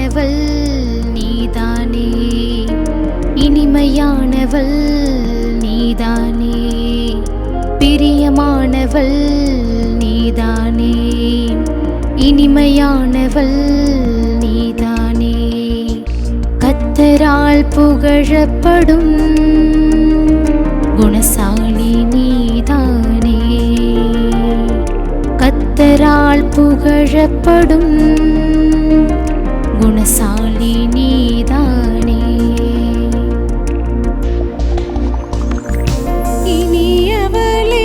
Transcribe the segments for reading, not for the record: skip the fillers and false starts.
இனிமையானவள் நீதானே, இனிமையானவள் நீதானே, பிரியமானவள் நீதானே, இனிமையானவள் நீதானே. கர்த்தரால் புகழப்படும் குணசாலி நீதானே, கர்த்தரால் புகழப்படும் குணசாலி நீதானே. இனியவளே.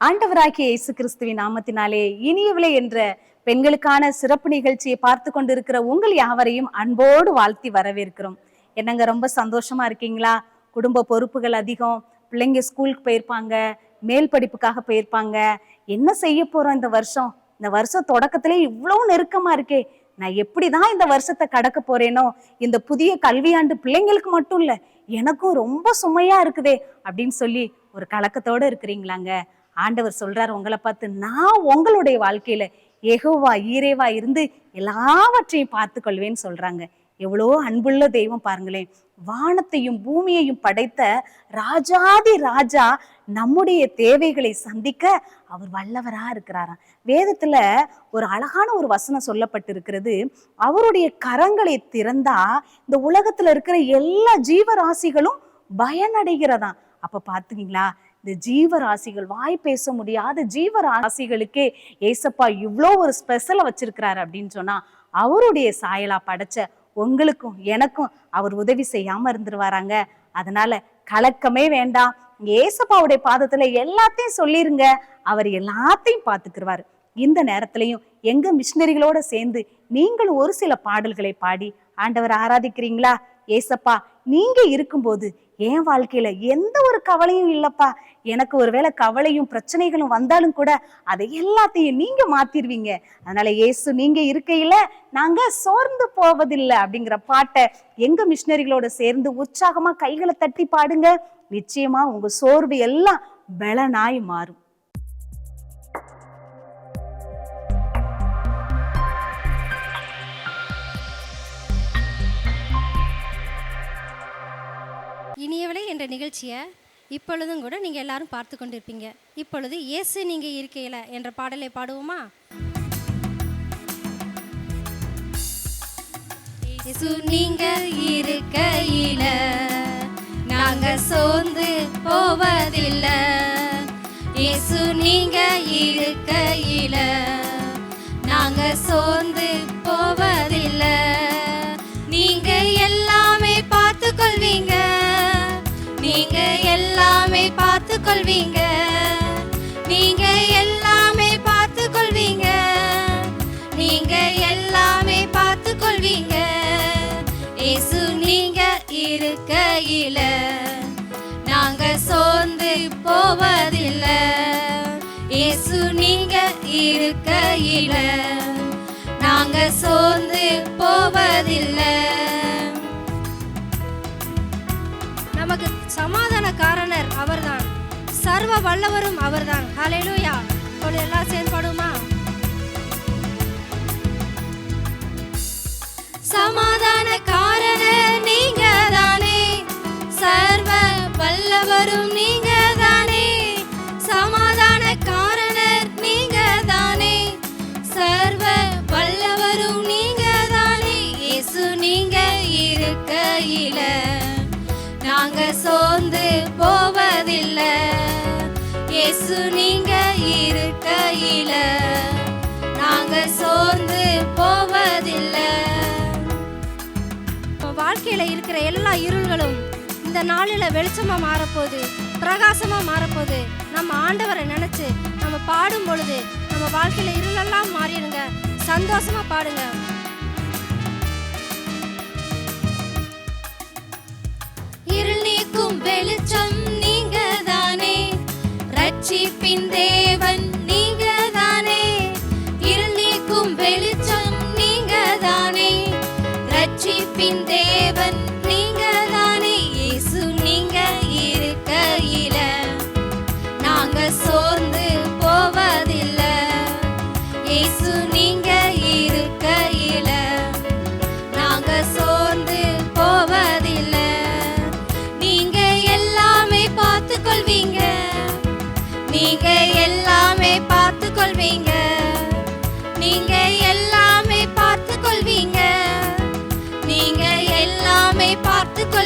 ஆண்டவராகிய இயேசு கிறிஸ்துவின் நாமத்தினாலே இனியவளே என்ற பெண்களுக்கான சிறப்பு நிகழ்ச்சியை பார்த்து கொண்டிருக்கிற உங்கள் யாவரையும் அன்போடு வாழ்த்தி வரவேற்கிறோம். என்னங்க ரொம்ப சந்தோஷமா இருக்கீங்களா? குடும்ப பொறுப்புகள் அதிகம், பிள்ளைங்க ஸ்கூலுக்கு போயிருப்பாங்க, மேல் படிப்புக்காக போயிருப்பாங்க. என்ன செய்ய போறோம் இந்த வருஷம் தொடக்கத்திலே இவ்வளவு நெருக்கமா இருக்கே, நான் எப்படிதான் இந்த வருஷத்தை கடக்க போறேனோ, இந்த புதிய கல்வியாண்டு பிள்ளைங்களுக்கு மட்டும் இல்ல எனக்கும் ரொம்ப சுமையா இருக்குதே அப்படின்னு சொல்லி ஒரு கலக்கத்தோட இருக்கிறீங்களாங்க? ஆண்டவர் சொல்றாரு உங்களை பார்த்து, நான் உங்களுடைய வாழ்க்கையில யெகோவா ஈரேவா இருந்து எல்லாவற்றையும் பார்த்து கொள்வேன்னு சொல்றாங்க. எவ்வளோ அன்புள்ள தெய்வம் பாருங்களேன். வானத்தையும் பூமியையும் படைத்த ராஜாதி ராஜா நம்முடைய தேவைகளை சந்திக்க அவர் வல்லவரா இருக்கிறாராம். வேதத்துல ஒரு அழகான ஒரு வசனம் சொல்லப்பட்டிருக்கிறது. அவருடைய கரங்களை திறந்தா இந்த உலகத்துல இருக்கிற எல்லா ஜீவராசிகளும் பயனடைகிறதாம். அப்ப பாத்துக்கீங்களா, இந்த ஜீவராசிகள், வாய் பேச முடியாத ஜீவராசிகளுக்கே ஏசப்பா இவ்வளோ ஒரு ஸ்பெஷலை வச்சிருக்கிறாரு அப்படின்னு சொன்னா, அவருடைய சாயலா படைச்ச உங்களுக்கும் எனக்கும் அவர் உதவி செய்யாம இருந்துருவாராங்க. அதனால கலக்கமே வேண்டாம். ஏசப்பாவுடைய பாதத்துல எல்லாத்தையும் சொல்லிருங்க, அவர் எல்லாத்தையும் பார்த்துக்குருவாரு. இந்த நேரத்திலையும் எங்க மிஷினரிகளோட சேர்ந்து நீங்கள் ஒரு சில பாடல்களை பாடி ஆண்டவர் ஆராதிக்கிறீங்களா? ஏசப்பா நீங்க இருக்கும்போது என் வாழ்க்கையில எந்த ஒரு கவலையும் இல்லப்பா, எனக்கு ஒருவேளை கவலையும் பிரச்சனைகளும் வந்தாலும் கூட அதை எல்லாத்தையும் நீங்க மாத்திருவீங்க. அதனால இயேசு நீங்க இருக்கையில நாங்க சோர்ந்து போவதில்லை அப்படிங்கிற பாட்டை எங்க மிஷினரிகளோட சேர்ந்து உற்சாகமா கைகளை தட்டி பாடுங்க. நிச்சயமா உங்க சோர்வு எல்லாம் பலனாய் மாறும். இனியவளே என்ற நிகழ்ச்சியை இப்பொழுதும் கூட நீங்கள் எல்லாரும் பார்த்து கொண்டிருப்பீங்க. இப்பொழுது இயேசு நீங்கள் இருக்கையில என்ற பாடலை பாடுவோமா? இயேசு நீங்க இருக்கையில நாங்க சோர்ந்து போவதில்லை. இயேசு நீங்க இருக்கையில நாங்க சோர்ந்து போவதில்லை. நீங்க எல்லாமே பார்த்து கொள்வீங்க, நீங்க எல்லாமே பார்த்து கொள்வீங்க, நீங்க எல்லாமே பார்த்து கொள்வீங்க, நீங்க எல்லாமே பார்த்து கொள்வீங்க. இயேசு நீங்க இருக்கையில நாங்க சோர்ந்து போவதில்லை. இயேசு நீங்க இருக்கையில நாங்க சோர்ந்து போவதில்லை. நமக்கு சமாதானக்காரனர் அவர்தான், சர்வ வல்லவரும் அவர்தான். ஹல்லேலூயா. இப்பொழுது எல்லாம் சேர்ந்து பாடுமா? சமாதானக்காரனர் நீங்க தானே, சர்வ வல்லவரும் நீங்க தானே. சமாதானக்காரனர் நீங்க தானே, சர்வ வல்லவரும் நீங்க தானே. இயேசு நீங்க இருக்கையில நாங்க சோர்ந்து போவதில்லை. இயேசு நீங்க இருக்கையில நாங்க சோர்ந்து போவதில்லை. வாழ்க்கையில இருக்கிற எல்லா இருள்களும் இந்த நாளில் வெளிச்சமா மாறப்போகுது, பிரகாசமா மாறப்போகுது. நம்ம ஆண்டவரை நினைச்சு நம்ம பாடும் பொழுது நம்ம வாழ்க்கையில இருளெல்லாம் மாறிடுங்க. சந்தோஷமா பாடுங்க. இருள் நீக்கும் வெளிச்சம் நீங்க தானே, ரட்சிப்பின் தேவன் நீங்க தானே. இருள் நீக்கும் வெளிச்சம் நீங்க தானே, ரட்சிப்பின் தேவன் நீங்க தானே. இயேசு நீங்க இருக்கையில நாங்க சோர்ந்து போவதில்லை.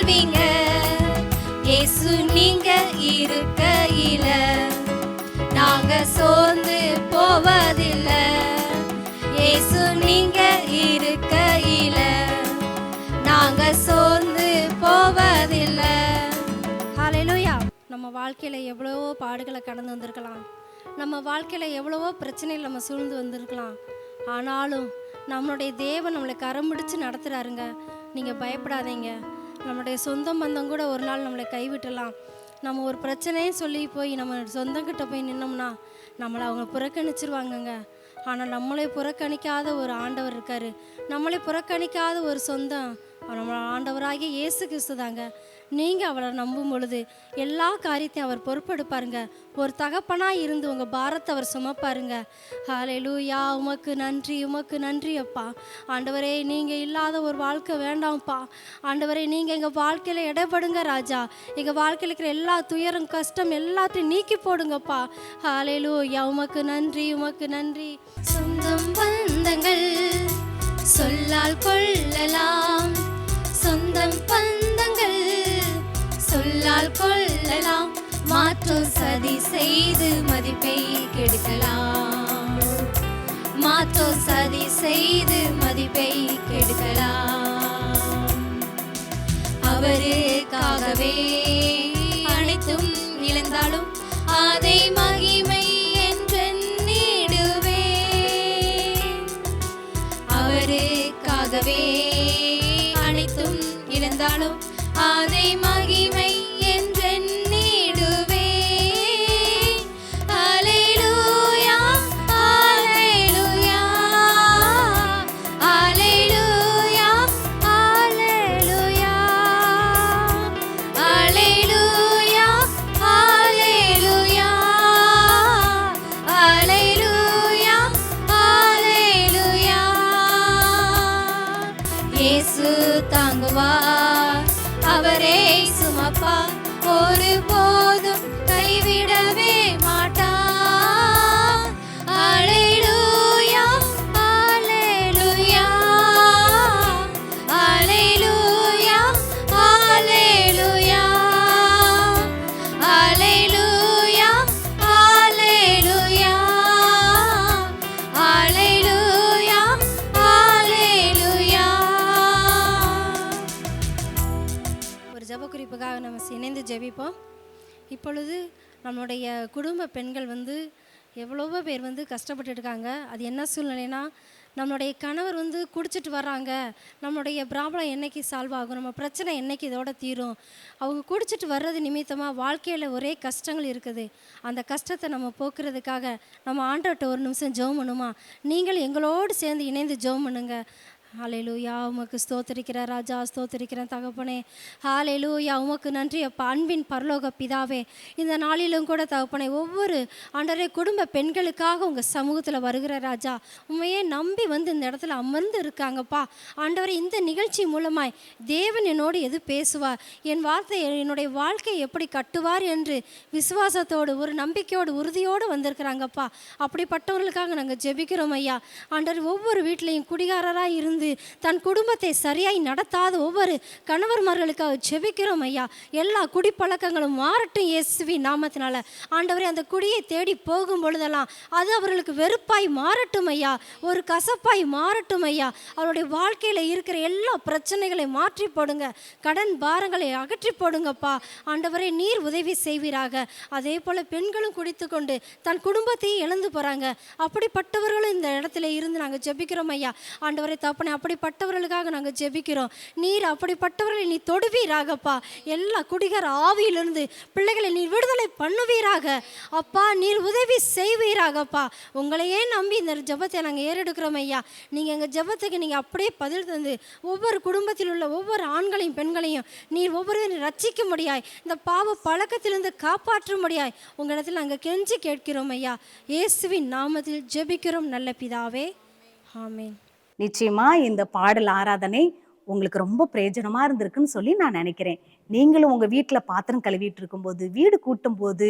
வாழ்வீங்க. இயேசு நீங்க இருக்கையில நாங்க சோர்ந்து போவதில்லை. இயேசு நீங்க இருக்கையில நாங்க சோர்ந்து போவதில்லை. ஹல்லேலூயா. நம்ம வாழ்க்கையில எவ்வளவோ பாடுகளை கடந்து வந்திருக்கலாம். நம்ம வாழ்க்கையில எவ்வளவோ பிரச்சனைகள் நம்ம சூழ்ந்து வந்திருக்கலாம். ஆனாலும் நம்மளுடைய தேவன் நம்மளை கரம் பிடிச்சு நடத்துறாருங்க. நீங்க பயப்படாதீங்க. நம்மளுடைய சொந்த பந்தம் கூட ஒரு நாள் நம்மளை கைவிட்டலாம். நம்ம ஒரு பிரச்சனையே சொல்லி போய் நம்ம சொந்தங்கிட்ட போய் நின்னோம்னா நம்மளை அவங்க புறக்கணிச்சிருவாங்கங்க. ஆனால் நம்மளை புறக்கணிக்காத ஒரு ஆண்டவர் இருக்காரு. நம்மளை புறக்கணிக்காத ஒரு சொந்தம் நம்ம ஆண்டவராகிய இயேசு கிறிஸ்து தாங்க. நீங்கள் அவரை நம்பும் பொழுது எல்லா காரியத்தையும் அவர் பொறுப்பெடுப்பாருங்க. ஒரு தகப்பனாக இருந்து உங்கள் பாரத்தை அவர் சுமப்பாருங்க. ஹல்லேலூயா. உமக்கு நன்றி, உமக்கு நன்றி அப்பா. ஆண்டவரே, நீங்கள் இல்லாத ஒரு வாழ்க்கை வேண்டாம்ப்பா. ஆண்டவரே, நீங்கள் எங்கள் வாழ்க்கையில் இடைப்படுங்க ராஜா. எங்கள் வாழ்க்கையில் இருக்கிற எல்லா துயரம் கஷ்டம் எல்லாத்தையும் நீக்கி போடுங்கப்பா. ஹல்லேலூயா. உமக்கு நன்றி, உமக்கு நன்றி. சொந்தம் பந்தங்கள் சொல்லால் கொள்ளலாம். சொந்தம் பந்தங்கள் சொல்லால் கொள்ளலாம். மாற்றும் சதி செய்து மதிப்பை கெடுக்கலாம். மாற்றும் சதி செய்து மதிப்பை கெடுக்கலாம். அவருக்காகவே அனைத்தும் இழந்தாலும் அதை மகிமை என்றெண்ணிடுவே. அவருக்காகவே அனைத்தும் இழந்தாலும் அதை மகிமை என்றெண்ணிடுவே. ஹல்லேலூயா, ஹல்லேலூயா, ஹல்லேலூயா, ஹல்லேலூயா, ஹல்லேலூயா, ஹல்லேலூயா, ஹல்லேலூயா, ஹல்லேலூயா. இயேசு தாங்குவார், அவரே சுமப்பார், ஒருபோதும் கைவிடவே மாட்டார். ஹல்லேலூயா, ஹல்லேலூயா, ஹல்லேலூயா, ஹல்லேலூயா, ஹல்லேலூயா, ஹல்லேலூயா, ஹல்லேலூயா, ஹல்லேலூயா. ஒரு ஜெப குறிப்புக்காக நம்ம இணைந்து ஜெபிப்போம். இப்பொழுது நம்மளுடைய குடும்ப பெண்கள் எவ்வளவோ பேர் கஷ்டப்பட்டு இருக்காங்க. அது என்ன சூழ்நிலைனா, நம்மளுடைய கணவர் குடிச்சிட்டு வர்றாங்க. நம்மளுடைய ப்ராப்ளம் என்னைக்கு சால்வ் ஆகும், நம்ம பிரச்சனை என்னைக்கு இதோட தீரும். அவங்க குடிச்சிட்டு வர்றது நிமித்தமாக வாழ்க்கையில் ஒரே கஷ்டங்கள் இருக்குது. அந்த கஷ்டத்தை நம்ம போக்குறதுக்காக நம்ம ஆண்டவர்கிட்ட ஒரு நிமிஷம் ஜெபம் பண்ணுமா? நீங்கள் எங்களோடு சேர்ந்து இணைந்து ஜெபம் பண்ணுங்க. ஹல்லேலூயா. உமக்கு ஸ்தோத்திரிக்கிற ராஜா, ஸ்தோத்திரிக்கிற தகப்பனே. ஹல்லேலூயா. உமக்கு நன்றி அப்பா. அன்பின் பரலோக பிதாவே, இந்த நாளிலும் கூட தகப்பனே, ஒவ்வொரு ஆண்டவரே குடும்ப பெண்களுக்காக உங்கள் சமூகத்தில் வருகிற ராஜா, உண்மையே நம்பி இந்த இடத்துல அமர்ந்து இருக்காங்கப்பா. ஆண்டவரே, இந்த நிகழ்ச்சி மூலமாய் தேவன் என்னோடு எது பேசுவார், என் வார்த்தை என்னுடைய வாழ்க்கையை எப்படி கட்டுவார் என்று விசுவாசத்தோடு ஒரு நம்பிக்கையோடு உறுதியோடு வந்திருக்கிறாங்கப்பா. அப்படிப்பட்டவர்களுக்காக நாங்கள் ஜெபிக்கிறோம் ஐயா. ஆண்டவர், ஒவ்வொரு வீட்லேயும் குடிகாரராக இருந்து தன் குடும்பத்தை சரியாய் நடத்தாத ஒவ்வொரு கணவர்மார்களுக்காக ஜெபிக்கிறோம் ஐயா. எல்லா குடிப்பழக்கங்களும் மாறட்டும் இயேசுவின் நாமத்தினால. ஆண்டவரே, அந்த குடியை தேடி போகும் பொழுதெல்லாம் அது அவர்களுக்கு வெறுப்பாய் மாறட்டும் ஐயா, ஒரு கசப்பாய் மாறட்டும் ஐயா. அவருடைய வாழ்க்கையில் இருக்கிற எல்லா பிரச்சனைகளையும் மாற்றி போடுங்க, கடன் பாரங்களை அகற்றி போடுங்கப்பா. ஆண்டவரே, நீர் உதவி செய்வீராக. அதே போல் பெண்களும் குடித்து கொண்டு தன் குடும்பத்தையும் இழந்து போகிறாங்க. அப்படிப்பட்டவர்களும் இந்த இடத்துல இருந்து நாங்கள் ஜெபிக்கிறோம் ஐயா. ஆண்டவரே தப்பனே, அப்படிப்பட்டவர்களுக்காக நாங்கள் ஜெபிக்கிறோம். நீர் அப்படிப்பட்டவர்களை நீ தொடுவீராகப்பா. எல்லா குடிகார ஆவியிலிருந்து பிள்ளைகளை நீர் விடுதலை பண்ணுவீராக அப்பா. நீர் உதவி செய்வீராகப்பா. உங்களையே நம்பி இந்த ஜெபத்தை நாங்கள் ஏறெடுக்கிறோம் ஐயா. நீங்கள் எங்கள் ஜெபத்துக்கு நீங்கள் அப்படியே பதில் தந்து ஒவ்வொரு குடும்பத்தில் உள்ள ஒவ்வொரு ஆண்களையும் பெண்களையும் நீர் ஒவ்வொருவரையும் ரட்சிக்க முடியாய், இந்த பாவ பழக்கத்திலிருந்து காப்பாற்ற முடியாய் உங்களிடத்தில் நாங்கள் கெஞ்சி கேட்கிறோம் ஐயா. இயேசுவின் நாமத்தில் ஜெபிக்கிறோம் நல்ல பிதாவே, ஆமென். நிச்சயமா இந்த பாடல் ஆராதனை உங்களுக்கு ரொம்ப பிரயோஜனமா இருந்திருக்குன்னு சொல்லி நான் நினைக்கிறேன். நீங்களும் உங்க வீட்டுல பாத்திரம் கழுவிட்டு இருக்கும்போது, வீடு கூட்டும் போது,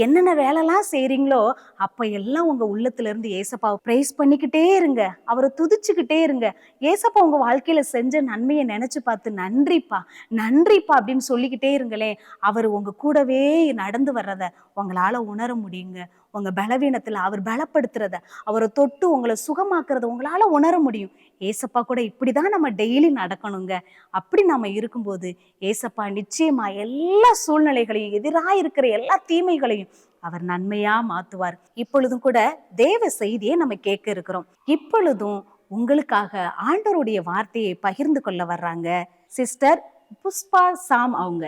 என்னென்ன வேலைலாம் செய்றீங்களோ அப்ப எல்லாம் உங்க உள்ளத்துல இருந்து ஏசப்பாவை பிரைஸ் பண்ணிக்கிட்டே இருங்க. அவரை துதிச்சுக்கிட்டே இருங்க. ஏசப்பா உங்க வாழ்க்கையில செஞ்ச நன்மையை நினைச்சு பார்த்து நன்றிப்பா நன்றிப்பா அப்படின்னு சொல்லிக்கிட்டே இருங்களேன். அவர் உங்க கூடவே நடந்து வர்றத உங்களால உணர முடியுங்க. உங்க பலவீனத்துல அவர் பலப்படுத்துறத, அவரை தொட்டு உங்களை சுகமாக்குறத உங்களால உணர முடியும். ஏசப்பா கூட இப்படிதான் நம்ம டெய்லி நடக்கணுங்க. அப்படி நம்ம இருக்கும்போது ஏசப்பா நிச்சயமா எல்லா சூழ்நிலைகளையும், எதிராக இருக்கிற எல்லா தீமைகளையும் அவர் நன்மையா மாத்துவார். இப்பொழுதும் கூட தேவ செய்தியை நம்ம கேட்க இருக்கிறோம். இப்பொழுதும் உங்களுக்காக ஆண்டவருடைய வார்த்தையை பகிர்ந்து கொள்ள வர்றாங்க சிஸ்டர் புஷ்பா சாம் அவங்க.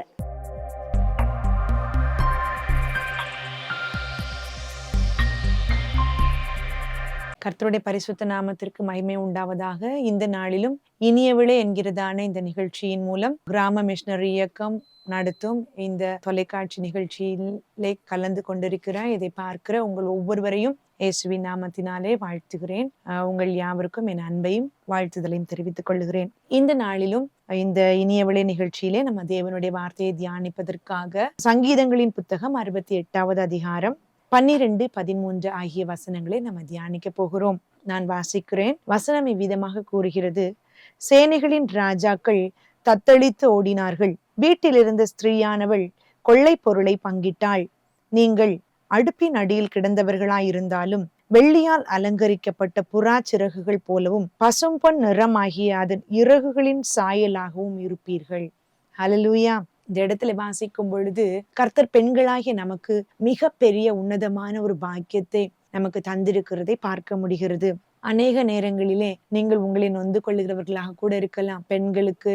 கர்த்தருடைய பரிசுத்த நாமத்திற்கு மகிமை உண்டாவதாக. இந்த நாளிலும் இனியவிளை என்கிறதான இந்த நிகழ்ச்சியின் மூலம் கிராம மிஷனரி இயக்கம் நடத்தும் இந்த தொலைக்காட்சி நிகழ்ச்சியிலே கலந்து கொண்டிருக்கிறார். இதை பார்க்கிற உங்கள் ஒவ்வொருவரையும் இயேசுவின் நாமத்தினாலே வாழ்த்துகிறேன். உங்கள் யாவருக்கும் என் அன்பையும் வாழ்த்துதலையும் தெரிவித்துக் கொள்கிறேன். இந்த நாளிலும் இந்த இனியவிளை நிகழ்ச்சியிலே நம்ம தேவனுடைய வார்த்தையை தியானிப்பதற்காக சங்கீதங்களின் புத்தகம் 68வது அதிகாரம் 12, 13 ஆகிய வசனங்களை நம்ம தியானிக்க போகிறோம். நான் வாசிக்கிறேன். வசனம் இவ்விதமாக கூறுகிறது: சேனைகளின் ராஜாக்கள் தத்தளித்து ஓடினார்கள். வீட்டில் இருந்த ஸ்திரீயானவள் கொள்ளை பொருளை பங்கிட்டாள். நீங்கள் அடுப்பின் அடியில் கிடந்தவர்களாயிருந்தாலும் வெள்ளியால் அலங்கரிக்கப்பட்ட புறா சிறகுகள் போலவும் பசும்பொன் நிறமாகிய அதன் இறகுகளின் சாயலாகவும் இருப்பீர்கள். ஹல்லேலூயா. இந்த இடத்துல வாசிக்கும் பொழுது கர்த்தர் பெண்களாகிய நமக்கு மிக பெரிய உன்னதமான ஒரு பாக்கியத்தை நமக்கு தந்திருக்கிறதை பார்க்க முடிகிறது. அநேக நேரங்களிலே நீங்கள் உங்களை நொந்து கொள்ளுகிறவர்களாக கூட இருக்கலாம். பெண்களுக்கு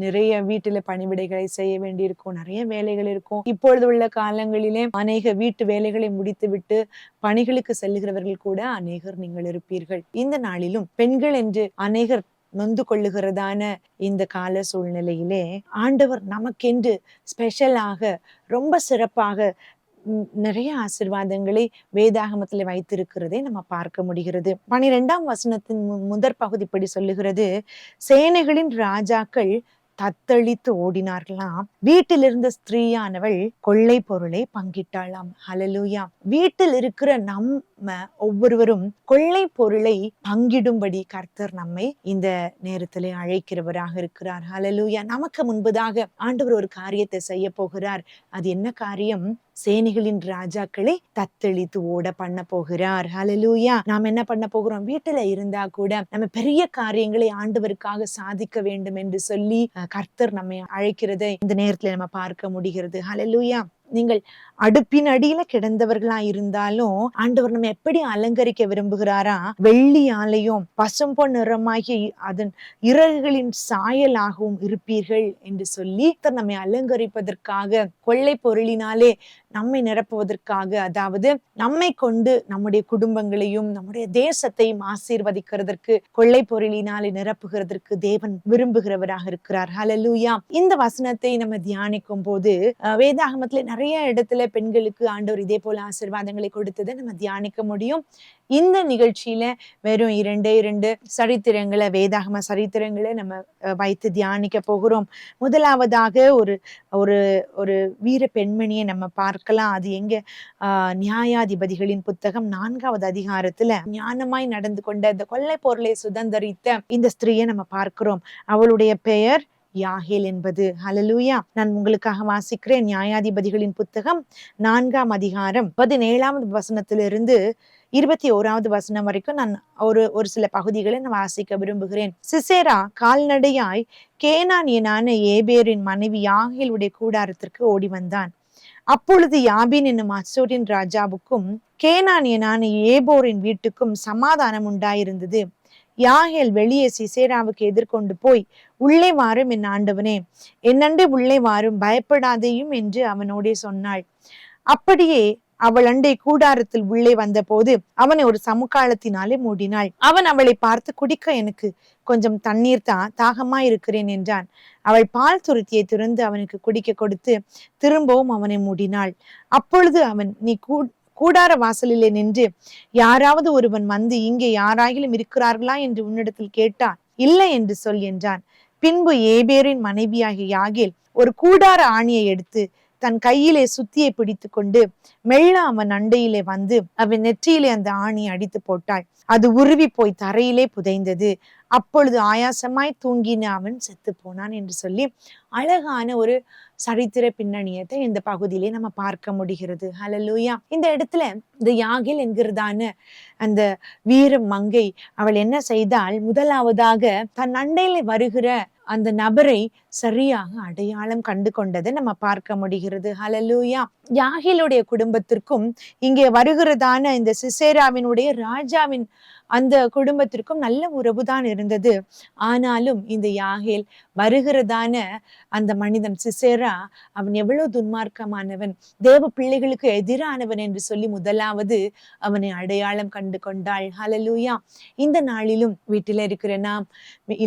நிறைய வீட்டுல பணிவிடைகளை செய்ய வேண்டியிருக்கும், நிறைய வேலைகள் இருக்கும். இப்பொழுது உள்ள காலங்களிலே அநேக வீட்டு வேலைகளை முடித்து விட்டு பணிகளுக்கு செல்லுகிறவர்கள் கூட அநேகர் நீங்கள் இருப்பீர்கள். இந்த நாளிலும் பெண்கள் என்று அநேகர் நொந்து கொள்ளுகிறதான இந்த கால சூழ்நிலையிலே ஆண்டவர் நமக்கென்று ஸ்பெஷலாக ரொம்ப சிறப்பாக நிறைய ஆசீர்வாதங்களை வேதாகமத்தில் வைத்திருக்கிறதை நம்ம பார்க்க முடிகிறது. 12ஆம் வசனத்தின் முதற் பகுதிப்படி சொல்லுகிறது: சேனைகளின் ராஜாக்கள் தத்தளித்து ஓடினார்களாம். வீட்டில் இருந்த ஸ்திரீயானவள் கொள்ளை பொருளை பங்கிட்டாளாம். ஹல்லேலூயா. வீட்டில் இருக்கிற நம்ம ஒவ்வொருவரும் கொள்ளை பொருளை பங்கிடும்படி கர்த்தர் நம்மை இந்த நேரத்திலே அழைக்கிறவராக இருக்கிறார். ஹல்லேலூயா. நமக்கு முன்பதாக ஆண்டவர் ஒரு காரியத்தை செய்ய போகிறார். அது என்ன காரியம்? சேனைகளின் ராஜாக்களை தத்தளித்து ஓட பண்ண போகிறார். ஹல்லேலூயா. நாம் என்ன பண்ண போகிறோம்? வீட்டுல இருந்தா கூட நம்ம பெரிய காரியங்களை ஆண்டவருக்காக சாதிக்க வேண்டும் என்று சொல்லி கர்த்தர் நம்மை அழைக்கிறதை இந்த நேரத்துல நம்ம பார்க்க முடிகிறது. ஹல்லேலூயா. நீங்கள் அடுப்பின் அடியில கிடந்தவர்களா இருந்தாலும் ஆண்டவர் நம்ம எப்படி அலங்கரிக்க விரும்புகிறாரா? வெள்ளியாலையும் பசும்பொன் நிறமாகி அதன் இறகுகளின் சாயலாகவும் இருப்பீர்கள் என்று சொல்லி நம்மை அலங்கரிப்பதற்காக, கொள்ளை பொருளினாலே நம்மை நிரப்புவதற்காக, அதாவது நம்மை கொண்டு நம்முடைய குடும்பங்களையும் நம்முடைய தேசத்தையும் ஆசீர்வதிக்கிறதற்கு, கொள்ளை பொருளினாலே நிரப்புகிறதற்கு தேவன் விரும்புகிறவராக இருக்கிறார். ஹல்லேலூயா. இந்த வசனத்தை நம்ம தியானிக்கும் போது வேதாகமத்துல நிறைய இடத்துல பெண்களுக்கு ஆண்டவர் இதே போல ஆசீர்வாதங்களை கொடுத்ததை நம்ம தியானிக்க முடியும். இந்த நிகழ்ச்சியில வெறும் 2 சரித்திரங்களை, வேதாகம சரித்திரங்களை நம்ம வைத்து தியானிக்க போகிறோம். முதலாவதாக ஒரு வீர பெண்மணியை நம்ம பார்க்கலாம். அது எங்க? நியாயாதிபதிகளின் புத்தகம் 4வது அதிகாரத்துல ஞானமாய் நடந்து கொண்ட இந்த கொள்ளை பொருளை சுதந்தரித்த இந்த ஸ்திரீயை நம்ம பார்க்கிறோம். அவளுடைய பெயர் யாகேல் என்பது. ஹல்லேலூயா. நான் உங்களுக்காக வாசிக்கிறேன். நியாயாதிபதிகளின் புத்தகம் 4ஆம் அதிகாரம் 17வது வசனத்திலிருந்து 21வது வசனம் வரைக்கும் நான் ஒரு சில பகுதிகளை நான் வாசிக்க விரும்புகிறேன். சிசேரா கால்நடையாய் கேனானியனான ஏபேரின் மனைவி யாகேலுடைய கூடாரத்திற்கு ஓடி வந்தான். அப்பொழுது யாபீன் என்னும் அசோரின் ராஜாவுக்கும் கேனானியனான ஏபோரின் வீட்டுக்கும் சமாதானம் உண்டாயிருந்தது. யாகேல் வெளியே சிசேராவுக்கு எதிர்கொண்டு போய், உள்ளே வாரும் என் ஆண்டவனே, என்னண்டே உள்ளே வாரும், பயப்படாதேயும் என்று அவனோடே சொன்னாள். அப்படியே அவள் அண்டை கூடாரத்தில் உள்ளே வந்த போது அவனை ஒரு சமுக்காலத்தினாலே மூடினாள். அவன் அவளை பார்த்து, குடிக்க எனக்கு கொஞ்சம் தண்ணீர் தாகமா இருக்கிறேன் என்றான். அவள் பால் துருத்தியை திறந்து அவனுக்கு குடிக்க கொடுத்து திரும்பவும் அவனை மூடினாள். அப்பொழுது அவன், நீ கூடார வாசலிலே நின்று யாராவது ஒருவன் வந்து இங்கே யாராகிலும் இருக்கிறார்களா என்று உன்னிடத்தில் கேட்டான். இல்லை என்று சொல் என்றான். பின்பு ஏபேரின் மனைவியாகிய யாகேல் ஒரு கூடார ஆணியை எடுத்து தன் கையிலே சுத்தியை பிடித்து கொண்டு மெல்ல அவன் அண்டையிலே வந்து அவன் நெற்றியிலே அந்த ஆணியை அடித்து போட்டாள். அது உருவி போய் தரையிலே புதைந்தது. அப்பொழுது ஆயாசமாய் தூங்கின அவன் செத்து போனான் என்று சொல்லி அழகான ஒரு சரித்திர பின்னணியத்தை இந்த பகுதியிலே நம்ம பார்க்க முடிகிறது. ஹல்லேலூயா. இந்த இடத்துல இந்த யாகேல் என்கிறதான அந்த வீர மங்கை அவள் என்ன செய்தால், முதலாவதாக தன் அண்டையில வருகிற அந்த நபரை சரியாக அடையாளம் கண்டு கொண்டதை நம்ம பார்க்க முடிகிறது. ஹல்லேலூயா. யாகேலுடைய குடும்பத்திற்கும் இங்கே வருகிறதான இந்த சிசேராவினுடைய ராஜாவின் அந்த குடும்பத்திற்கும் நல்ல உறவுதான் இருந்தது. ஆனாலும் இந்த யாகேல் வருகிறதான அந்த மனிதன் சிசேரா, அவன் எவ்வளவு துன்மார்க்கமானவன், தேவ பிள்ளைகளுக்கு எதிரானவன் என்று சொல்லி முதலாவது அவனை அடையாளம் கண்டு கொண்டாள். ஹல்லேலூயா. இந்த நாளிலும் வீட்டில் இருக்கிற நாம்,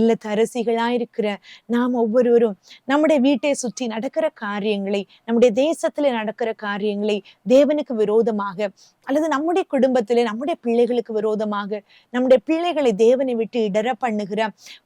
இல்லத்தரசிகளாயிருக்கிற நாம் ஒவ்வொருவரும் நம்முடைய வீட்டை சுற்றி நடக்கிற காரியங்களை, நம்முடைய தேசத்துல நடக்கிற காரியங்களை தேவனுக்கு விரோதமாக அல்லது நம்முடைய குடும்பத்திலே நம்முடைய பிள்ளைகளுக்கு விரோதமாக, நம்முடைய பிள்ளைகளை தேவனை விட்டு இடர பண்ணுகிற,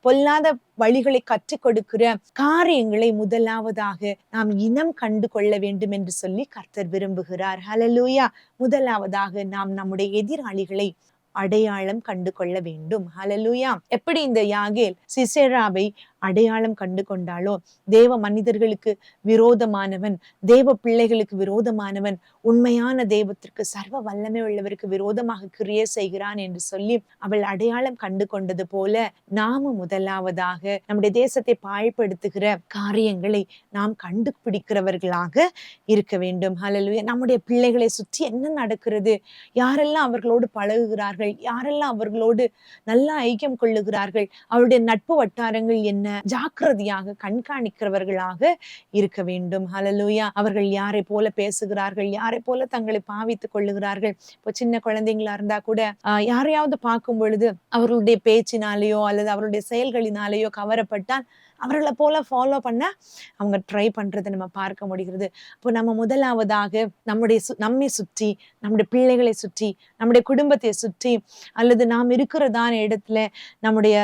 பொல்லாத வழிகளை கற்றுக் கொடுக்கிற காரியங்களை முதலாவதாக நாம் இனம் கண்டு கொள்ள வேண்டும் என்று சொல்லி கர்த்தர் விரும்புகிறார். ஹல்லேலூயா. முதலாவதாக நாம் நம்முடைய எதிராளிகளை அடையாளம் கண்டு கொள்ள வேண்டும். ஹல்லேலூயா. எப்படி இந்த யாகேல் சிசேராவை அடையாளம் கண்டு கொண்டாலோ, தேவ மனிதர்களுக்கு விரோதமானவன், தேவ பிள்ளைகளுக்கு விரோதமானவன், உண்மையான தெய்வத்திற்கு சர்வ வல்லமை உள்ளவருக்கு விரோதமாக கிரியை செய்கிறான் என்று சொல்லி அவள் அடையாளம் கண்டு கொண்டது போல நாமும் முதலாவதாக நம்முடைய தேசத்தை பாழ்படுத்துகிற காரியங்களை நாம் கண்டுபிடிக்கிறவர்களாக இருக்க வேண்டும். ஹல்லேலூயா. நம்முடைய பிள்ளைகளை சுற்றி என்ன நடக்கிறது, யாரெல்லாம் அவர்களோடு பழகுகிறார்கள், யாரெல்லாம் அவர்களோடு நல்ல ஐக்கியம் கொள்ளுகிறார்கள், அவருடைய நட்பு வட்டாரங்கள் என்ன, ஜாக்கிரதையாக கண்காணிக்கிறவர்களாக இருக்க வேண்டும். ஹல்லேலூயா. அவர்கள் யாரை போல பேசுகிறார்கள், யாரை போல தங்களை பாவித்துக் கொள்ளுகிறார்கள். இப்போ சின்ன குழந்தைங்களா இருந்தா கூட யாரையாவது பார்க்கும் பொழுது அவர்களுடைய பேச்சினாலேயோ அல்லது அவருடைய செயல்களினாலேயோ கவரப்பட்டால் அவர்களை போல ஃபாலோ பண்ண அவங்க ட்ரை பண்றதை நம்ம பார்க்க முடிகிறது. இப்போ நம்ம முதலாவதாக நம்மை சுற்றி, நம்முடைய பிள்ளைகளை சுற்றி, நம்முடைய குடும்பத்தை சுற்றி அல்லது நாம் இருக்கிறதான இடத்துல நம்முடைய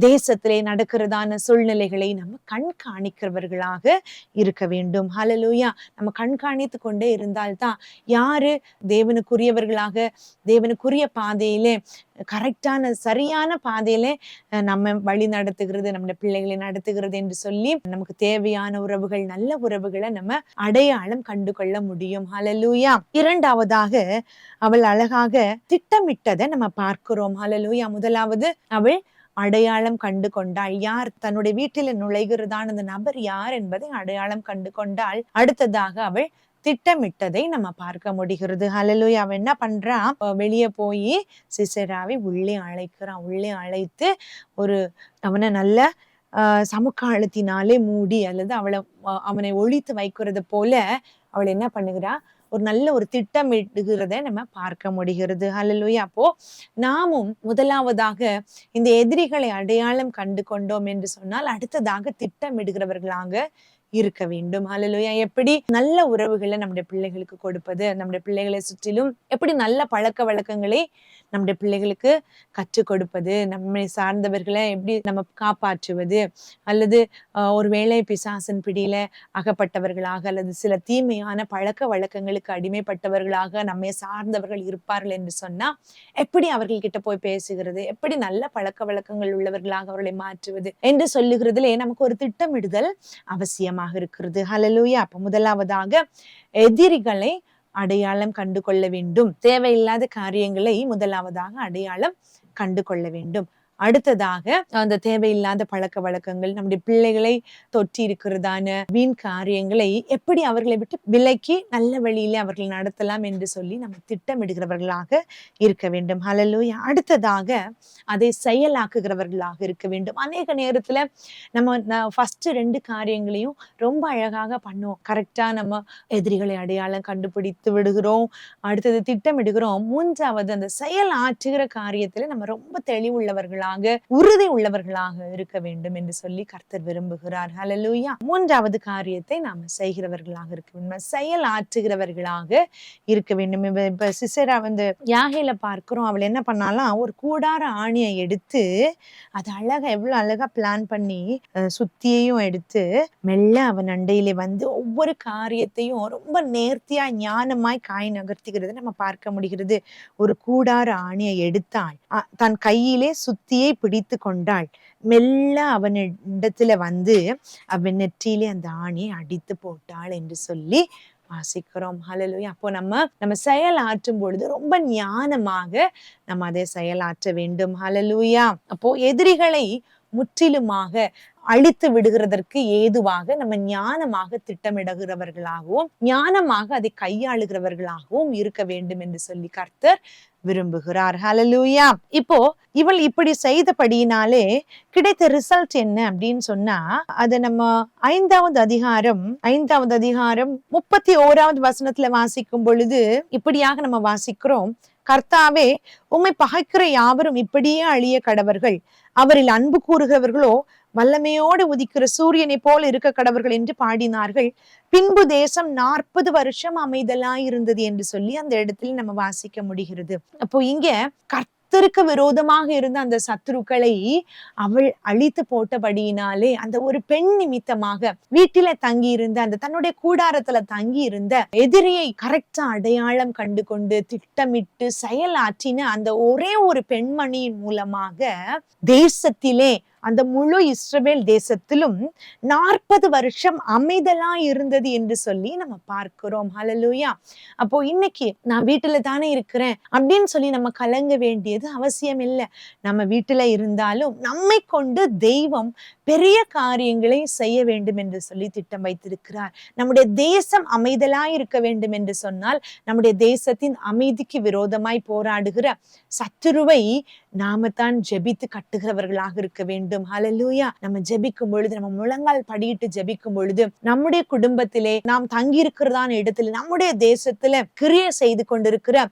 தேசத்திலே நடக்கிறதான சூழ்நிலைகளை நம்ம கண்காணிக்கிறவர்களாக இருக்க வேண்டும். ஹல்லேலூயா. நம்ம கண்காணித்து கொண்டே இருந்தால்தான் யாரு தேவனுக்குரியவர்களாக, தேவனுக்குரிய பாதையிலே, கரெக்டான சரியான பாதையிலே நம்ம வழி நடத்துகிறது, நம்முடைய பிள்ளைகளை நடத்துகிறது என்று சொல்லி நமக்கு தேவையான உறவுகள், நல்ல உறவுகளை நம்ம அடையாளம் கண்டு கொள்ள முடியும். ஹல்லேலூயா. இரண்டாவதாக அவள் அழகாக திட்டமிட்டதை நம்ம பார்க்கிறோம். ஹல்லேலூயா. முதலாவது அவள் அடையாளம் கண்டு கொண்டாள். யார் தன்னுடைய வீட்டில நுழைகிறதான அந்த நபர் யார் என்பதை அடையாளம் கண்டு கொண்டாள். அடுத்ததாக அவள் திட்டமிட்டதை நம்ம பார்க்க முடிகிறது. ஹல்லேலூயா. அவன் என்ன பண்றான், வெளியே போய் சிசேராவை உள்ளே அழைக்கிறான். உள்ளே அழைத்து அவனை நல்ல சமுக்காலத்தினாலே மூடி அல்லது அவனை ஒழித்து வைக்கிறது போல அவள் என்ன பண்ணுகிறா, ஒரு நல்ல ஒரு திட்டமிடுகிறத நம்ம பார்க்க முடிகிறது. ஹல்லேலூயா. அப்போ நாமும் முதலாவதாக இந்த எதிரிகளை அடையாளம் கண்டு கொண்டோம் என்று சொன்னால் அடுத்ததாக திட்டமிடுகிறவர்களாக இருக்க வேண்டும். ஹல்லேலூயா. எப்படி நல்ல உறவுகளை நம்முடைய பிள்ளைகளுக்கு கொடுப்பது, நம்முடைய பிள்ளைகளை சுற்றிலும் எப்படி நல்ல பழக்க வழக்கங்களை நம்முடைய பிள்ளைகளுக்கு கற்றுக் கொடுப்பது, நம்மை சார்ந்தவர்களை எப்படி நம்ம காப்பாற்றுவது, அல்லது ஒரு வேளை பிசாசின் பிடியில அகப்பட்டவர்களாக அல்லது சில தீமையான பழக்க வழக்கங்களுக்கு அடிமைப்பட்டவர்களாக நம்மை சார்ந்தவர்கள் இருப்பார்கள் என்று சொன்னா எப்படி அவர்கள்கிட்ட போய் பேசுகிறது, எப்படி நல்ல பழக்க வழக்கங்கள் உள்ளவர்களாக அவர்களை மாற்றுவது என்று சொல்லுகிறதுலே நமக்கு ஒரு திட்டமிடுதல் அவசியமாக இருக்கிறது. ஹல்லேலூயா. அப்ப முதலாவதாக எதிரிகளை அடையாளம் கண்டு கொள்ள வேண்டும். தேவையில்லாத காரியங்களை முதலாவதாக அடையாளம் கண்டு கொள்ள வேண்டும். அடுத்ததாக அந்த தேவையில்லாத பழக்க வழக்கங்கள், நம்முடைய பிள்ளைகளை தொற்றி இருக்கிறதான வீண் காரியங்களை எப்படி அவர்களை விட்டு விலக்கி நல்ல வழியிலே அவர்கள் நடத்தலாம் என்று சொல்லி நம்ம திட்டமிடுகிறவர்களாக இருக்க வேண்டும். ஹல்லேலூயா. அடுத்ததாக அதை செயலாக்குகிறவர்களாக இருக்க வேண்டும். அநேக நேரத்துல நம்ம ஃபர்ஸ்ட் 2 காரியங்களையும் ரொம்ப அழகாக பண்ணுவோம். கரெக்டா நம்ம எதிரிகளை அடையாளம் கண்டுபிடித்து விடுகிறோம், அடுத்தது திட்டமிடுகிறோம். மூன்றாவது அந்த செயல் ஆற்றுகிற காரியத்துல நம்ம ரொம்ப தெளிவுள்ளவர்களாக உள்ளவர்களாக, உறுதி உள்ளவர்களாக இருக்க வேண்டும் என்று சொல்லி கர்த்தர் விரும்புகிறார். ஹல்லேலூயா. மூன்றாவது காரியத்தை நாம செய்கிறவர்களாக இருக்க வேண்டும், செயல் ஆற்றுகிறவர்களாக இருக்க வேண்டும். இப்ப சிசேரா யாகேல பார்க்கிறோம், அவள் என்ன பண்ணாலாம், ஒரு கூடார ஆணியை எடுத்து அது எவ்வளவு அழகா பிளான் பண்ணி சுத்தியையும் எடுத்து மெல்ல அவன் அண்டையிலே ஒவ்வொரு காரியத்தையும் ரொம்ப நேர்த்தியா ஞானமாய் காய் நகர்த்துகிறது நம்ம பார்க்க முடிகிறது. ஒரு கூடார ஆணியை எடுத்தாள், தன் கையிலே சுத்தியை பிடித்து கொண்டாள், மெல்ல அவனிடத்துல அவன் நெற்றியிலே அந்த ஆணியை அடித்து போட்டாள் என்று சொல்லி வாசிக்கிறோம். ஹல்லேலூயா. அப்போ நம்ம செயல் ஆற்றும் பொழுது ரொம்ப ஞானமாக நம்ம அதை செயலாற்ற வேண்டும். ஹல்லேலூயா. அப்போ எதிரிகளை முற்றிலுமாக அழித்து விடுகிறதற்கு ஏதுவாக நம்ம ஞானமாக திட்டமிடுகிறவர்களாகவும் ஞானமாக அதை கையாளுகிறவர்களாகவும் இருக்க வேண்டும் என்று சொல்லி கர்த்தர் விரும்புகிறார். ஹல்லேலூயா. இப்போ இவள் இப்படி செய்தபடியினாலே கிடைத்த ரிசல்ட் என்ன அப்படின்னு சொன்னா, அதை நம்ம 5வது அதிகாரம் 31வது வசனத்துல வாசிக்கும் பொழுது இப்படியாக நம்ம வாசிக்கிறோம். கர்த்தாவே, உம்மை பகைக்கிற யாவரும் இப்படியே அழிய கடவர்கள், அவரில் அன்பு கூறுகிறவர்களோ வல்லமையோடு உதிக்கிற சூரியனை போல் இருக்க கடவர்கள் என்று பாடினார்கள். பின்பு தேசம் 40 வருஷம் அமைதலாய் இருந்தது என்று சொல்லி அந்த இடத்துல நம்ம வாசிக்க முடிகிறது. அப்போ இங்க கர்த்தருக்கு விரோதமாக இருந்த அந்த சத்துருக்களை அவள் அழித்து போட்டபடியினாலே அந்த ஒரு பெண் நிமித்தமாக வீட்டில தங்கி இருந்த அந்த தன்னுடைய கூடாரத்துல தங்கி இருந்த எதிரியை கரெக்டா அடையாளம் கண்டு கொண்டு திட்டமிட்டு செயலாற்றின அந்த ஒரே ஒரு பெண்மணியின் மூலமாக தேசத்திலே, அந்த முழு இஸ்ரவேல் தேசத்திலும் 40 வருஷம் அமைதலா இருந்தது என்று சொல்லி நம்ம பார்க்கிறோம். ஹல்லேலூயா. அப்போ இன்னைக்கு நான் வீட்டுல தானே இருக்கிறேன் அப்படின்னு சொல்லி நம்ம கலங்க வேண்டியது அவசியம் இல்லை. நம்ம வீட்டுல இருந்தாலும் நம்மை கொண்டு தெய்வம் பெரிய காரியங்களை செய்ய வேண்டும் என்று சொல்லி திட்டம் வைத்திருக்கிறார். நம்முடைய தேசம் அமைதலாய் இருக்க வேண்டும் என்று சொன்னால் நம்முடைய தேசத்தின் அமைதிக்கு விரோதமாய் போராடுகிற சத்துருவை நாம தான் ஜெபித்து கட்டுகிறவர்களாக இருக்க வேண்டும். ஹல்லேலூயா. நம்ம ஜெபிக்கும் பொழுது, நம்ம முழங்கால் படியிட்டு ஜெபிக்கும் பொழுது, நம்முடைய குடும்பத்திலே நாம் தங்கி இருக்கிறதான இடத்துல, நம்முடைய தேசத்துல கிரியை செய்து கொண்டிருக்கிற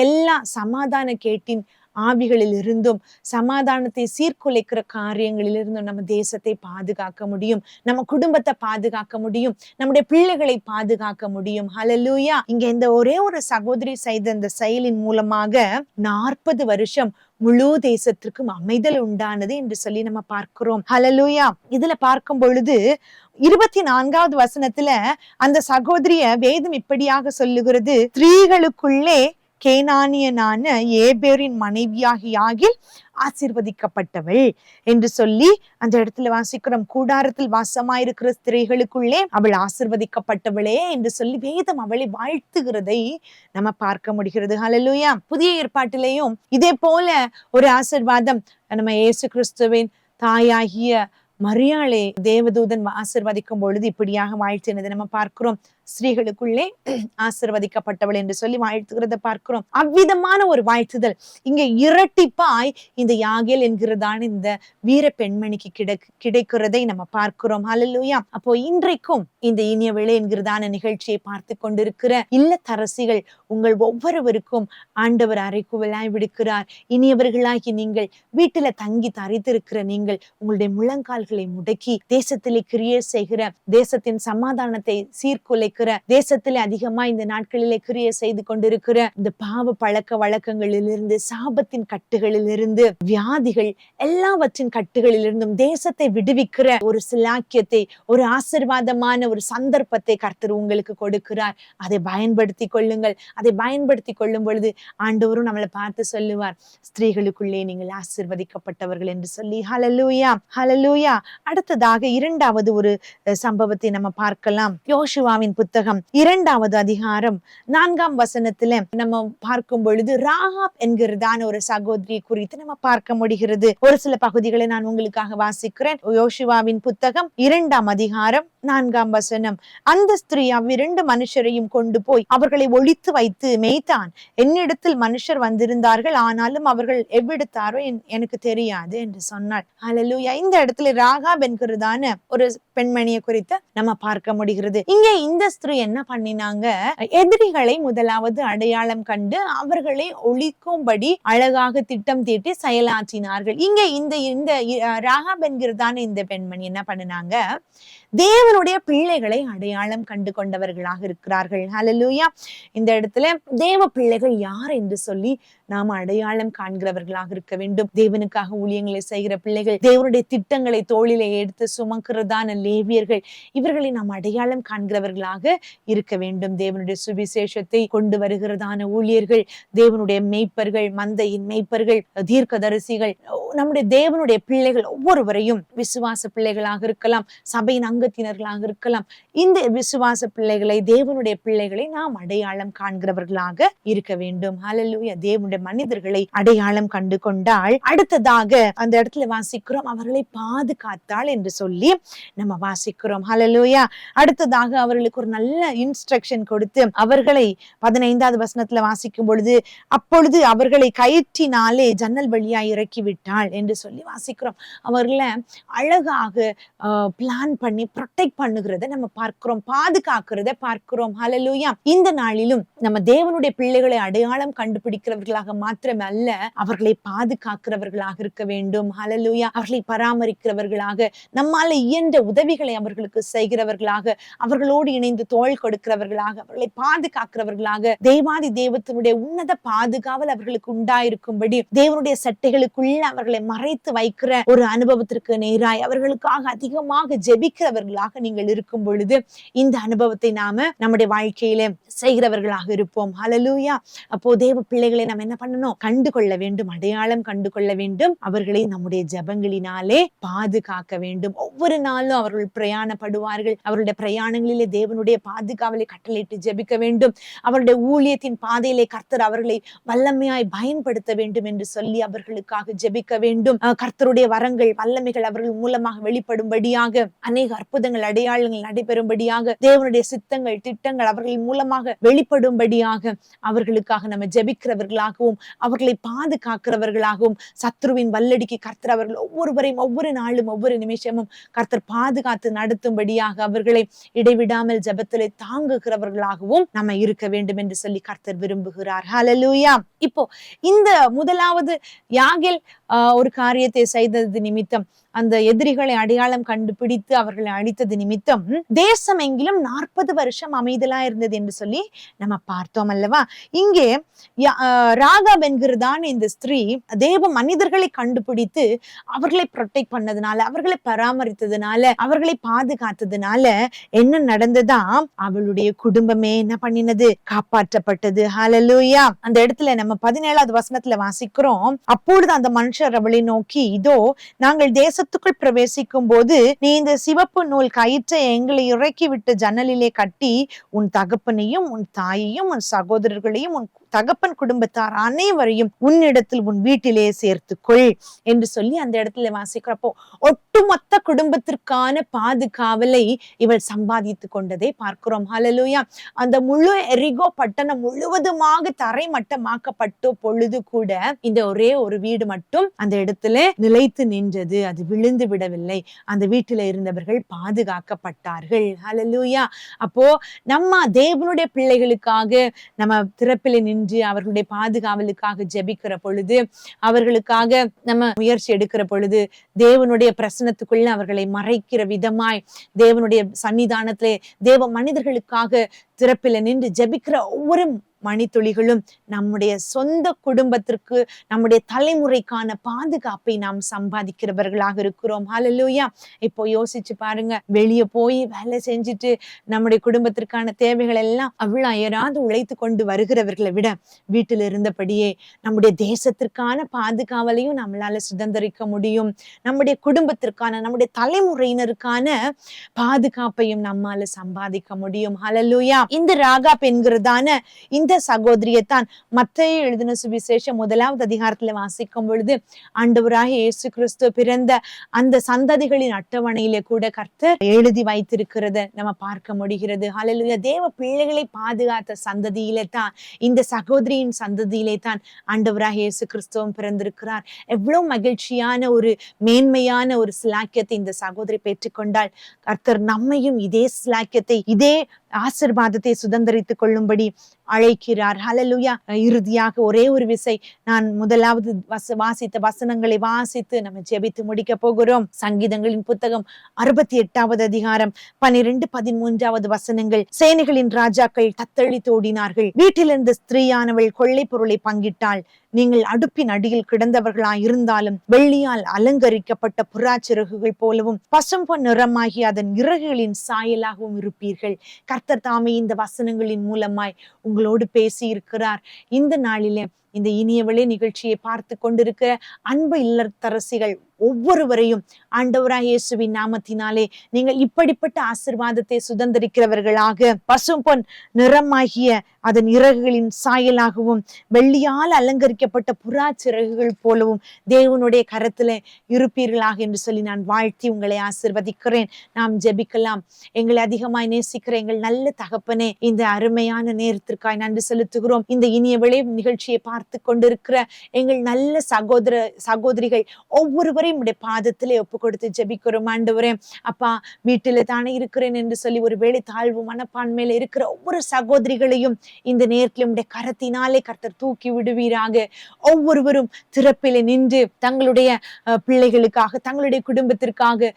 எல்லா சமாதான கேட்டின் ஆவிகளில் இருந்தும் சமாதானத்தை சீர்குலைக்கிற காரியங்களில் இருந்தும் நம்ம தேசத்தை பாதுகாக்க முடியும், நம்ம குடும்பத்தை பாதுகாக்க முடியும், நம்முடைய பிள்ளைகளை பாதுகாக்க முடியும். ஹல்லேலூயா. இங்க இந்த ஒரே ஒரு சகோதரி செய்த இந்த செயலின் மூலமாக 40 வருஷம் முழு தேசத்திற்கும் அமைதல் உண்டானது என்று சொல்லி நம்ம பார்க்கிறோம். ஹல்லேலூயா. இதுல பார்க்கும் பொழுது 24வது வசனத்துல அந்த சகோதரிய வேதம் இப்படியாக சொல்லுகிறது, ஸ்திரீகளுக்குள்ளே கேனானியனான ஏபேரின் மனைவியாகியாகில் ஆசீர்வதிக்கப்பட்டவள் என்று சொல்லி அந்த இடத்துல வாசிக்கிறோம். கூடாரத்தில் வாசமாயிருக்கிற ஸ்திரீகளுக்குள்ளே அவள் ஆசீர்வதிக்கப்பட்டவளே என்று சொல்லி வேதம் அவளை வாழ்த்துகிறதை நம்ம பார்க்க முடிகிறது. ஹல்லேலூயா. புதிய ஏற்பாட்டிலேயும் இதே போல ஒரு ஆசீர்வாதம் நம்ம இயேசு கிறிஸ்துவின் தாயாகிய மரியாளை தேவதூதன் ஆசீர்வதிக்கும் பொழுது இப்படியாக வாழ்த்தினதை நம்ம பார்க்கிறோம். ஸ்திரீகளுக்குள்ளே ஆசீர்வதிக்கப்பட்டவள் என்று சொல்லி வாழ்த்துகிறத பார்க்கிறோம். அவ்விதமான ஒரு வாழ்த்துதல் இங்க இரட்டிப்பாய் இந்த யாகேல் என்கிறதான இந்த வீர பெண்மணிக்கு கிடைக்கிறதை நம்ம பார்க்கிறோம். ஹல்லேலூயா. அப்போ இன்றைக்கும் இந்த இனிய வேளை என்கிறதான நிகழ்ச்சியை பார்த்து கொண்டிருக்கிற இல்லத்தரசிகள், உங்கள் ஒவ்வொருவருக்கும் ஆண்டவர் அறைகூவலாய் விடுக்கிறார். இனியவர்களாகி நீங்கள் வீட்டுல தங்கி தரித்திருக்கிற நீங்கள் உங்களுடைய முழங்கால்களை முடக்கி தேசத்திலே கிரியை செய்கிற, தேசத்தின் சமாதானத்தை சீர்குலைக்கிற, தேசத்திலே அதிகமா இந்த நாட்களிலே கிரியை செய்து கொண்டிருக்கிற இந்த பாவ பழக்க வழக்கங்களிலிருந்து, சாபத்தின் கட்டுகளிலிருந்து, வியாதிகள் எல்லாவற்றின் கட்டுகளிலிருந்தும் தேசத்தை விடுவிக்கிற ஒரு சிலாக்கியத்தை, ஒரு ஆசீர்வாதமான ஒரு சந்தர்ப்பத்தை கர்த்தர் உங்களுக்கு கொடுக்கிறார். அதை பயன்படுத்தி கொள்ளுங்கள். அதை பயன்படுத்தி கொள்ளும் பொழுது ஆண்டவரும் நம்மளை பார்த்து சொல்லுவார், ஸ்திரீகளுக்குள்ளே நீங்கள் ஆசீர்வதிக்கப்பட்டவர்கள் என்று சொல்லி. ஹல்லேலூயா. ஹல்லேலூயா. அடுத்ததாக 2வது ஒரு சம்பவத்தை நம்ம பார்க்கலாம். யோசுவாவின் புத்தகம் 2வது அதிகாரம் 4ஆம் வசனத்துல நம்ம பார்க்கும் பொழுது ராகாப் என்கிறதான ஒரு சகோதரி குறித்து நம்ம பார்க்க முடிகிறது. ஒரு சில பகுதிகளை நான் உங்களுக்காக வாசிக்கிறேன். யோசுவாவின் புத்தகம் 2ஆம் அதிகாரம் 4ஆம் வசனம். அந்த ஸ்திரீ அவ்விரண்டு மனுஷரையும் கொண்டு போய் அவர்களை ஒளித்து வைத்து மேய்த்தான். என்னிடத்தில் மனுஷர் வந்திருந்தார்கள், ஆனாலும் அவர்கள் எவ்விடத்தாரோ எனக்கு தெரியாது என்று சொன்னாள். ஹல்லேலூயா. இந்த இடத்துல ராகாப் என்கிறதான ஒரு பெண்மணியை குறித்து நம்ம பார்க்க முடிகிறது. இங்கே இந்த ஸ்திரீ என்ன பண்ணினாங்க, எதிரிகளை முதலாவது அடையாளம் கண்டு அவர்களை ஒழிக்கும்படி அழகாக திட்டம் தீட்டி செயலாற்றினார்கள். இங்க இந்த ராகாப் என்கிறதான இந்த பெண்மணி என்ன பண்ணினாங்க, தேவனுடைய பிள்ளைகளை அடையாளம் கண்டு கொண்டவர்களாக இருக்கிறார்கள். ஹல்லேலூயா. இந்த இடத்துல தேவ பிள்ளைகள் யார் என்று சொல்லி நாம் அடையாளம் காண்கிறவர்களாக இருக்க வேண்டும். தேவனுக்காக ஊழியங்களை செய்கிற பிள்ளைகள், தேவனுடைய திட்டங்களை தோளிலே எடுத்து சுமக்கிறதான லேவியர்கள், இவர்களை நாம் அடையாளம் காண்கிறவர்களாக இருக்க வேண்டும். தேவனுடைய சுவிசேஷத்தை கொண்டு வருகிறதான ஊழியர்கள், தேவனுடைய மேய்ப்பர்கள், மந்தையின் மேய்ப்பர்கள், தீர்க்கதரிசிகள், நம்முடைய தேவனுடைய பிள்ளைகள் ஒவ்வொருவரையும், விசுவாச பிள்ளைகளாக இருக்கலாம், சபையின் அங்கத்தினர்களாக இருக்கலாம், இந்த விசுவாச பிள்ளைகளை, தேவனுடைய பிள்ளைகளை நாம் அடையாளம் காண்கிறவர்களாக இருக்க வேண்டும். ஹல்லேலூயா. தேவனுடைய மனிதர்களை அடையாளம் கண்டு கொண்டால், அடுத்ததாக அந்த இடத்துல வாசிக்கிறோம், அவர்களை பாதுகாத்தாள் என்று சொல்லி நம்ம வாசிக்கிறோம். ஹல்லேலூயா. அடுத்ததாக அவர்களுக்கு ஒரு நல்ல இன்ஸ்ட்ரக்ஷன் கொடுத்து அவர்களை 15வது வசனத்துல வாசிக்கும் பொழுது, அப்பொழுது அவர்களை கயிற்றினாலே ஜன்னல் வழியாய் இறக்கி விட்டாள் என்று சொல்லி வாசிக்கிறோம். அவர்களை அழகாக பிளான் பண்ணி ப்ரொடெக்ட் பண்ணுகிறத நம்ம பார்க்கிறோம், பாதுகாக்கிறத பார்க்கிறோம். ஹல்லேலூயா. இந்த நாளிலும் நம்ம தேவனுடைய பிள்ளைகளை அடையாளம் கண்டுபிடிக்கிறவர்களாக மாத்திரமல்ல, அவர்களை பாதுகாக்கிறவர்களாக இருக்க வேண்டும். ஹல்லேலூயா. அவர்களை பராமரிக்கிறவர்களாக, நம்மால இயன்ற உதவிகளை அவர்களுக்கு செய்கிறவர்களாக, அவர்களோடு இணைந்து தோள் கொடுக்கிறவர்களாக, அவர்களை பாதுகாக்கிறவர்களாக, தேவாதி தேவத்தினுடைய உன்னத பாதுகாவல் அவர்களுக்கு உண்டாயிருக்கும்படி தேவனுடைய சட்டைகளுக்குள்ள அவர்களை மறைத்து வைக்கிற ஒரு அனுபவத்திற்கு நேராய் அவர்களுக்காக அதிகமாக ஜெபிக்கிறவர்களாக நீங்கள் இருக்கும் பொழுது இந்த அனுபவத்தை நாம நம்முடைய வாழ்க்கையில செய்கிறவர்களாக இருப்போம். ஹல்லேலூயா. அப்போ தேவ பிள்ளைகளை நாம் என்ன பண்ணணும், கண்டு கொள்ள வேண்டும், அடையாளம் கண்டு கொள்ள வேண்டும். அவர்களை நம்முடைய ஜெபங்களினாலே பாதுகாக்க வேண்டும். ஒவ்வொரு நாளும் அவர்கள் பிரயாணப்படுவார்கள். அவருடைய பிரயாணங்களிலே தேவனுடைய பாதுகாவலை கட்டளையிட்டு ஜெபிக்க வேண்டும். அவருடைய ஊழியத்தின் பாதையிலே கர்த்தர் அவர்களை வல்லமையாய் பயன்படுத்த வேண்டும் என்று சொல்லி அவர்களுக்காக ஜெபிக்க வேண்டும். கர்த்தருடைய வரங்கள், வல்லமைகள் அவர்கள் மூலமாக வெளிப்படும்படியாக, அநேக அற்புதங்கள், அடையாளங்கள் நடைபெறும்படியாக, தேவனுடைய சித்தங்கள், திட்டங்கள் அவர்கள் மூலமாக வெளிப்படும்படியாக அவர்களுக்காக நம்ம ஜெபிக்கிறவர்களாகவும், அவர்களை பாதுகாக்கிறவர்களாகவும், சத்ருவின் வல்லடிக்கு கர்த்தர் அவர்கள் ஒவ்வொருவரையும் ஒவ்வொரு நாளும் ஒவ்வொரு நிமிஷமும் கர்த்தர் பாதுகாத்து நடத்தும்படியாக அவர்களை இடைவிடாமல் ஜெபத்திலே தாங்குகிறவர்களாகவும் நம்ம இருக்க வேண்டும் என்று சொல்லி கர்த்தர் விரும்புகிறார். ஹல்லேலூயா. இப்போ இந்த முதலாவது யாகேல் ஒரு காரியத்தை செய்தது நிமித்தம், அந்த எதிரிகளை அடையாளம் கண்டுபிடித்து அவர்களை அழித்தது நிமித்தம் தேசம் எங்கிலும் 40 வருஷம் அமைதலா இருந்தது என்று சொல்லி நம்ம பார்த்தோம் அல்லவா. இங்கே ராகாப் என்கிறதான இந்த ஸ்திரீ தேவ மனிதர்களை கண்டுபிடித்து அவர்களை ப்ரொடெக்ட் பண்ணதுனால, அவர்களை பராமரித்ததுனால, அவர்களை பாதுகாத்ததுனால என்ன நடந்ததா, அவளுடைய குடும்பமே என்ன பண்ணினது, காப்பாற்றப்பட்டது. ஹல்லேலூயா. அந்த இடத்துல நம்ம 17வது வசனத்துல வாசிக்கிறோம், அப்பொழுது அந்த மனுஷர் அவளை நோக்கி, இதோ நாங்கள் தேசத்துக்குள் பிரவேசிக்கும் போது நீ இந்த சிவப்பு நூல் கயிற்றை எங்களை இறக்கி விட்டு ஜன்னலிலே கட்டி உன் தகப்பனையும் உன் தாயையும் உன் சகோதரர்களையும் உன் தகப்பன் குடும்பத்தார் அனைவரையும் உன்னிடத்தில் உன் வீட்டிலே சேர்த்துக்கொள் என்று சொல்லி அந்த இடத்துல வாசிக்கிறப்போ ஒட்டுமொத்த குடும்பத்திற்கான பாதுகாவலை இவள் சம்பாதித்து கொண்டதை பார்க்கிறோம். ஹல்லேலூயா. அந்த முழு எரிகோ பட்டணம் முழுவதுமாக தரைமட்டமாக்கப்பட்ட பொழுது கூட இந்த ஒரே ஒரு வீடு மட்டும் அந்த இடத்துல நிலைத்து நின்றது, அது விழுந்து விடவில்லை. அந்த வீட்டில இருந்தவர்கள் பாதுகாக்கப்பட்டார்கள். ஹல்லேலூயா. அப்போ நம்ம தேவனுடைய பிள்ளைகளுக்காக நம்ம திறப்பில நின்று அவர்களுடைய பாதுகாவலுக்காக ஜெபிக்கிற பொழுது, அவர்களுக்காக நம்ம முயற்சி எடுக்கிற பொழுது, தேவனுடைய பிரசன்னத்துக்குள்ள அவர்களை மறைக்கிற விதமாய் தேவனுடைய சன்னிதானத்திலே தேவ மனிதர்களுக்காக திறப்பில நின்று ஜெபிக்கிற ஒவ்வொரு மணித்துளிகளும் நம்முடைய சொந்த குடும்பத்திற்கு, நம்முடைய தலைமுறைக்கான பாதுகாப்பை நாம் சம்பாதிக்கிறவர்களாக இருக்கிறோம். ஹல்லேலூயா. இப்போ யோசிச்சு பாருங்க, வெளியே போய் வேலை செஞ்சுட்டு நம்முடைய குடும்பத்திற்கான தேவைகள் எல்லாம் அவ்வளவு அயராது உழைத்து கொண்டு வருகிறவர்களை விட வீட்டில் இருந்தபடியே நம்முடைய தேசத்திற்கான பாதுகாவலையும் நம்மளால சுதந்திரிக்க முடியும். நம்முடைய குடும்பத்திற்கான, நம்முடைய தலைமுறையினருக்கான பாதுகாப்பையும் நம்மால சம்பாதிக்க முடியும். ஹல்லேலூயா. இந்த ராகாப் என்கிறதான இந்த சகோதரியத்தான் மத்தேயு எழுதின சுவிசேஷம் 1வது அதிகாரத்துல வாசிக்கும் பொழுது ஆண்டவராகிய இயேசு கிறிஸ்து பிறந்த அந்த சந்ததிகளின் அட்டவணையிலே கூட கர்த்தர் எழுதி வைத்திருக்கிறத நம்ம பார்க்க முடிகிறது. ஹல்லேலூயா. தேவ பிள்ளைகளை பாதுகாத்த சந்ததியிலே தான், இந்த சகோதரியின் சந்ததியிலே தான் ஆண்டவராகிய இயேசு கிறிஸ்துவும் பிறந்திருக்கிறார். எவ்வளவு மகிழ்ச்சியான ஒரு மேன்மையான ஒரு சிலாக்கியத்தை இந்த சகோதரி பெற்றுக்கொண்டால், கர்த்தர் நம்மையும் இதே சிலாக்கியத்தை, இதே ஆசீர்வாதத்தை சுதந்திரித்துக் கொள்ளும்படி அழைக்கிறார். ஹல்லேலூயா. இறுதியாக ஒரே ஒரு விசை நான் முதலாவது வாசித்த வசனங்களை வாசித்து நம்ம ஜெபித்து முடிக்க போகிறோம். சங்கீதங்களின் புத்தகம் 68வது அதிகாரம் 12-13 வசனங்கள். சேனைகளின் ராஜாக்கள் தத்தளித்து ஓடினார்கள். வீட்டிலிருந்த ஸ்திரீயானவள் கொள்ளை பொருளை பங்கிட்டாள். நீங்கள் அடுப்பின் அடியில் கிடந்தவர்களாய் இருந்தாலும் வெள்ளியால் அலங்கரிக்கப்பட்ட புறாச்சிறகுகள் போலவும் பசும்பொன் நிறமாகி அதன் இறகுகளின் சாயலாகவும் இருப்பீர்கள். கர்த்தர் தாமே இந்த வசனங்களின் மூலமாய் உங்களோடு பேசி இருக்கிறார். இந்த நாளிலே இந்த இனியவளே நிகழ்ச்சியை பார்த்து கொண்டிருக்கிற அன்பு இல்லத்தரசிகள் ஒவ்வொருவரையும் ஆண்டவராய் இயேசுவின் நாமத்தினாலே நீங்கள் இப்படிப்பட்ட ஆசீர்வாதத்தை சுதந்திரிக்கிறவர்களாக பசும்பொன் நிறமாகிய அதன் இறகுகளின் சாயலாகவும் வெள்ளியால் அலங்கரிக்கப்பட்ட புறா சிறகுகள் போலவும் தேவனுடைய கரத்துல இருப்பீர்களாக என்று சொல்லி நான் வாழ்த்தி உங்களை ஆசீர்வதிக்கிறேன். நாம் ஜெபிக்கலாம். எங்களை அதிகமாய் நேசிக்கிற எங்கள் நல்ல தகப்பனே, இந்த அருமையான நேரத்திற்காய் நன்றி செலுத்துகிறோம். இந்த இனிய விளை நிகழ்ச்சியை பார்த்து கொண்டிருக்கிற எங்கள் நல்ல சகோதரிகள் ஒவ்வொருவரையும் உடைய பாதத்திலே ஒப்பு கொடுத்து ஜெபிக்கிறோம். ஆண்டவரே, அப்பா, வீட்டில தானே இருக்கிறேன் என்று சொல்லி ஒரு வேளை தாழ்வு மனப்பான்மையில இருக்கிற ஒவ்வொரு சகோதரிகளையும் இந்த நேரத்தில் உடைய கரத்தினாலே கர்த்தர் தூக்கி விடுவீராக. ஒவ்வொருவரும் திறப்பிலே நின்று தங்களுடைய பிள்ளைகளுக்காக, தங்களுடைய குடும்பத்திற்காக,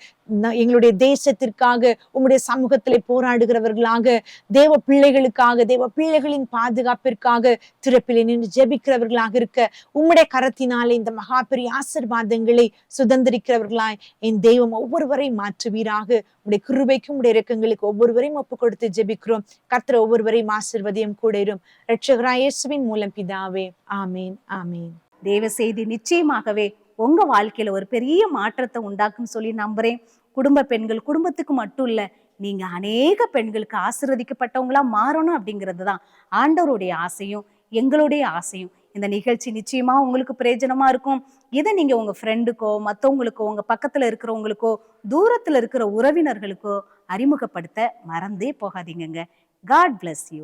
எங்களுடைய தேசத்திற்காக, உம்முடைய சமூகத்திலே போராடுகிறவர்களாக, தேவ பிள்ளைகளுக்காக, தேவ பிள்ளைகளின் பாதுகாப்பிற்காக திறப்பிலே நின்று ஜெபிக்கிறவர்களாக இருக்க உம்முடைய கரத்தினாலே இந்த மகா பெரிய ஆசீர்வாதங்களை சுதந்திரிக்கிறவர்களாய் என் தெய்வம் ஒவ்வொருவரையும் மாற்றுவீராக. உடைய கிருபைக்கும் உடைய இரக்கங்களுக்கு ஒவ்வொருவரையும் ஒப்பு கொடுத்து ஜெபிக்கிறோம். கர்த்தர் ஒவ்வொருவரையும் ஆசீர்வதியும் கூட இரும். இரட்சகராகிய இயேசுவின் மூலம் பிதாவே, ஆமீன், ஆமீன். தேவ செய்தி நிச்சயமாகவே உங்க வாழ்க்கையில ஒரு பெரிய மாற்றத்தை உண்டாக்கும் சொல்லி நம்புறேன். குடும்ப பெண்கள் குடும்பத்துக்கு மட்டும் இல்ல, நீங்க அநேக பெண்களுக்கு ஆசீர்வதிக்கப்பட்டவங்களா மாறணும் அப்படிங்கிறது தான் ஆண்டவருடைய ஆசையும் எங்களுடைய ஆசையும். இந்த நிகழ்ச்சி நிச்சயமா உங்களுக்கு பிரயோஜனமா இருக்கும். இதை நீங்க உங்க ஃப்ரெண்டுக்கோ, மற்றவங்களுக்கோ, உங்க பக்கத்துல இருக்கிறவங்களுக்கோ, தூரத்துல இருக்கிற உறவினர்களுக்கோ அறிமுகப்படுத்த மறந்தே போகாதீங்க. God bless you.